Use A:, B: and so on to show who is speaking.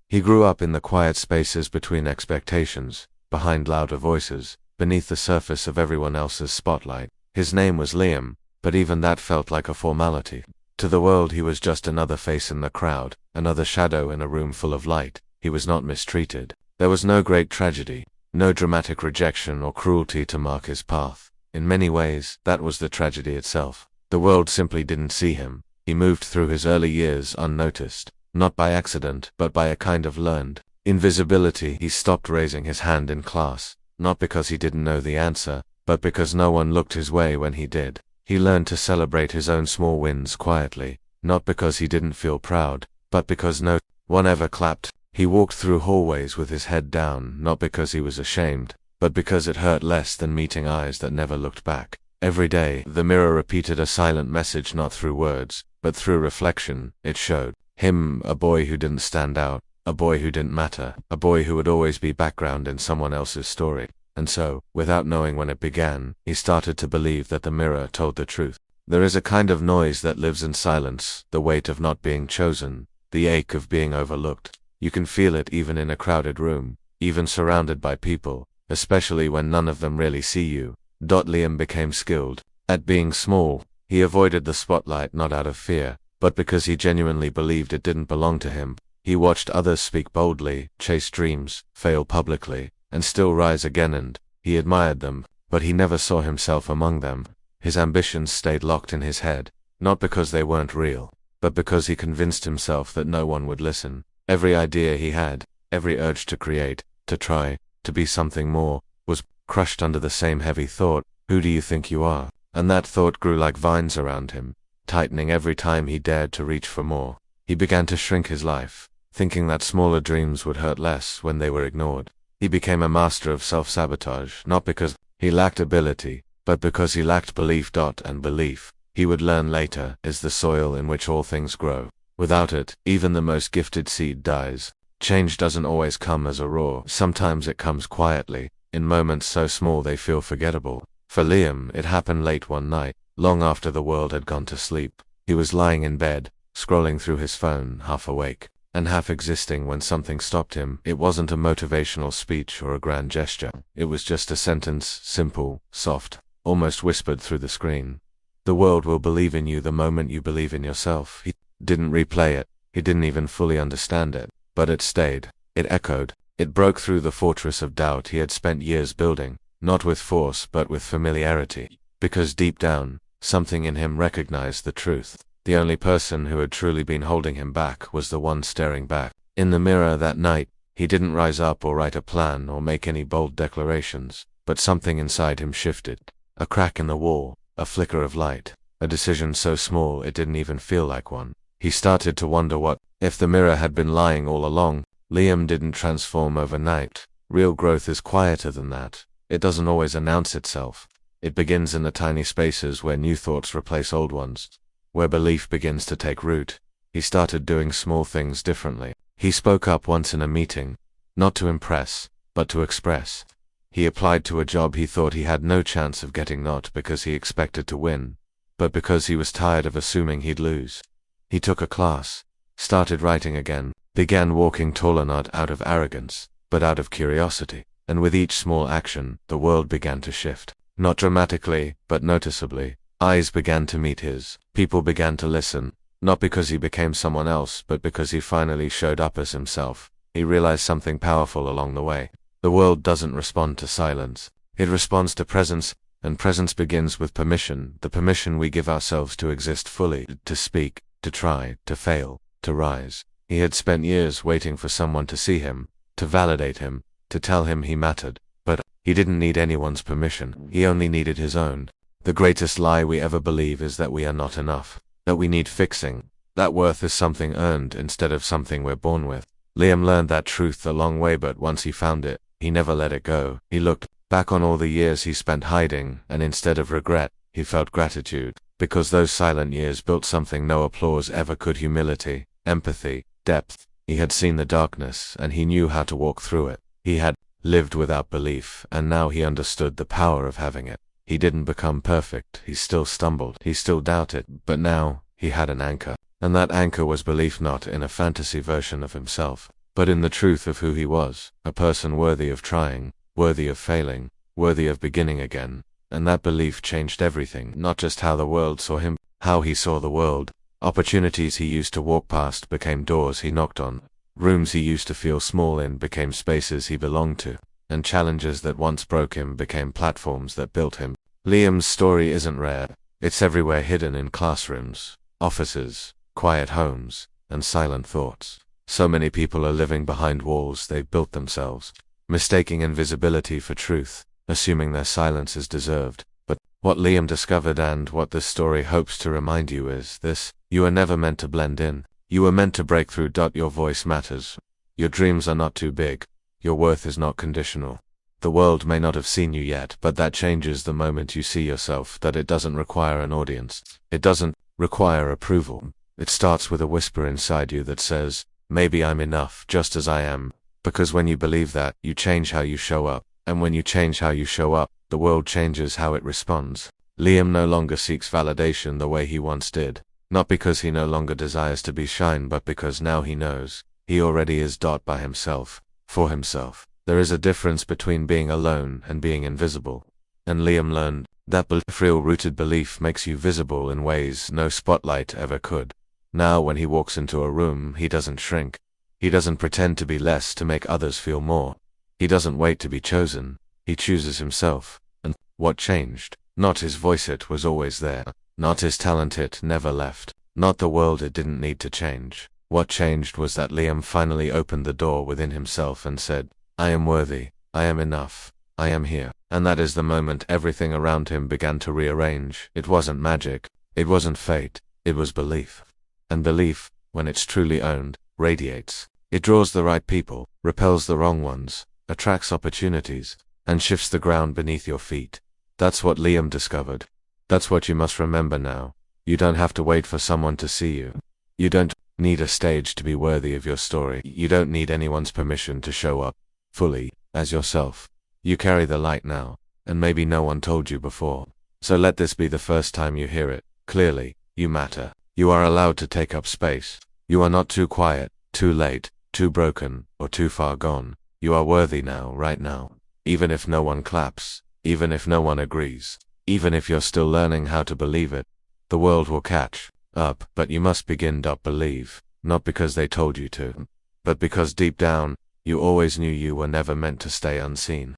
A: He grew up in the quiet spaces between expectations, behind louder voices, beneath the surface of everyone else's spotlight. His name was Liam, but even that felt like a formality. To the world he was just another face in the crowd, another shadow in a room full of light. He was not mistreated. There was no great tragedy, no dramatic rejection or cruelty to mark his path. In many ways, that was the tragedy itself. The world simply didn't see him. He moved through his early years unnoticed, not by accident, but by a kind of learned invisibility. He stopped raising his hand in class, not because he didn't know the answer, but because no one looked his way when he did. He learned to celebrate his own small wins quietly, not because he didn't feel proud, but because no one ever clapped. He walked through hallways with his head down, not because he was ashamed, but because it hurt less than meeting eyes that never looked back. Every day, the mirror repeated a silent message, not through words, but through reflection. It showed him a boy who didn't stand out, a boy who didn't matter, a boy who would always be background in someone else's story. And so, without knowing when it began, he started to believe that the mirror told the truth. There is a kind of noise that lives in silence, the weight of not being chosen, the ache of being overlooked. You can feel it even in a crowded room, even surrounded by people, especially when none of them really see you. Liam became skilled at being small. He avoided the spotlight not out of fear, but because he genuinely believed it didn't belong to him. He watched others speak boldly, chase dreams, fail publicly, and still rise again, and he admired them, but he never saw himself among them. His ambitions stayed locked in his head, not because they weren't real, but because he convinced himself that no one would listen. Every idea he had, every urge to create, to try, to be something more, was crushed under the same heavy thought: who do you think you are? And that thought grew like vines around him, tightening every time he dared to reach for more. He began to shrink his life, thinking that smaller dreams would hurt less when they were ignored. He became a master of self-sabotage, not because he lacked ability, but because he lacked belief. And belief, he would learn later, is the soil in which all things grow. Without it, even the most gifted seed dies. Change doesn't always come as a roar. Sometimes it comes quietly, in moments so small they feel forgettable. For Liam, it happened late one night, long after the world had gone to sleep. He was lying in bed, scrolling through his phone, half awake and half existing, when something stopped him. It wasn't a motivational speech or a grand gesture. It was just a sentence, simple, soft, almost whispered through the screen. The world will believe in you the moment you believe in yourself. He didn't replay it. He didn't even fully understand it. But it stayed. It echoed. It broke through the fortress of doubt he had spent years building, not with force but with familiarity. Because deep down, something in him recognized the truth. The only person who had truly been holding him back was the one staring back. In the mirror that night, he didn't rise up or write a plan or make any bold declarations, but something inside him shifted. A crack in the wall, a flicker of light, a decision so small it didn't even feel like one. He started to wonder what if the mirror had been lying all along. Liam didn't transform overnight. Real growth is quieter than that. It doesn't always announce itself. It begins in the tiny spaces where new thoughts replace old ones, where belief begins to take root. He started doing small things differently. He spoke up once in a meeting, not to impress, but to express. He applied to a job he thought he had no chance of getting, not because he expected to win, but because he was tired of assuming he'd lose. He took a class, started writing again, began walking taller, not out of arrogance, but out of curiosity. And with each small action, the world began to shift. Not dramatically, but noticeably. Eyes began to meet his. People began to listen, not because he became someone else, but because he finally showed up as himself. He realized something powerful along the way. The world doesn't respond to silence. It responds to presence, and presence begins with permission, the permission we give ourselves to exist fully, to speak, to try, to fail, to rise. He had spent years waiting for someone to see him, to validate him, to tell him he mattered. But he didn't need anyone's permission. He only needed his own. The greatest lie we ever believe is that we are not enough, that we need fixing, that worth is something earned instead of something we're born with. Liam learned that truth the long way, but once he found it, he never let it go. He looked back on all the years he spent hiding, and instead of regret, he felt gratitude, because those silent years built something no applause ever could: humility, empathy, depth. He had seen the darkness, and he knew how to walk through it. He had lived without belief, and now he understood the power of having it. He didn't become perfect. He still stumbled. He still doubted. But now, he had an anchor. And that anchor was belief, not in a fantasy version of himself, but in the truth of who he was, a person worthy of trying, worthy of failing, worthy of beginning again. And that belief changed everything, not just how the world saw him, how he saw the world. Opportunities he used to walk past became doors he knocked on. Rooms he used to feel small in became spaces he belonged to. And challenges that once broke him became platforms that built him. Liam's story isn't rare. It's everywhere, hidden in classrooms, offices, quiet homes, and silent thoughts. So many people are living behind walls they've built themselves, mistaking invisibility for truth, assuming their silence is deserved. But what Liam discovered, and what this story hopes to remind you, is this: you are never meant to blend in. You were meant to break through. Your voice matters. Your dreams are not too big. Your worth is not conditional. The world may not have seen you yet, but that changes the moment you see yourself. That it doesn't require an audience. It doesn't require approval. It starts with a whisper inside you that says, maybe I'm enough just as I am. Because when you believe that, you change how you show up. And when you change how you show up, the world changes how it responds. Liam no longer seeks validation the way he once did. Not because he no longer desires to be seen, but because now he knows he already is. By himself, for himself. There is a difference between being alone and being invisible. And Liam learned that real-rooted belief makes you visible in ways no spotlight ever could. Now when he walks into a room, he doesn't shrink. He doesn't pretend to be less to make others feel more. He doesn't wait to be chosen. He chooses himself. And what changed? Not his voice, it was always there. Not his talent, it never left. Not the world, it didn't need to change. What changed was that Liam finally opened the door within himself and said, I am worthy. I am enough. I am here. And that is the moment everything around him began to rearrange. It wasn't magic. It wasn't fate. It was belief. And belief, when it's truly owned, radiates. It draws the right people, repels the wrong ones, attracts opportunities, and shifts the ground beneath your feet. That's what Liam discovered. That's what you must remember now. You don't have to wait for someone to see you. You don't need a stage to be worthy of your story. You don't need anyone's permission to show up fully as yourself. You carry the light now, and maybe no one told you before. So let this be the first time you hear it clearly. You matter. You are allowed to take up space. You are not too quiet, too late, too broken, or too far gone. You are worthy now, right now. Even if no one claps, even if no one agrees, even if you're still learning how to believe it, the world will catch up. But you must begin to believe, not because they told you to, but because deep down, you always knew you were never meant to stay unseen.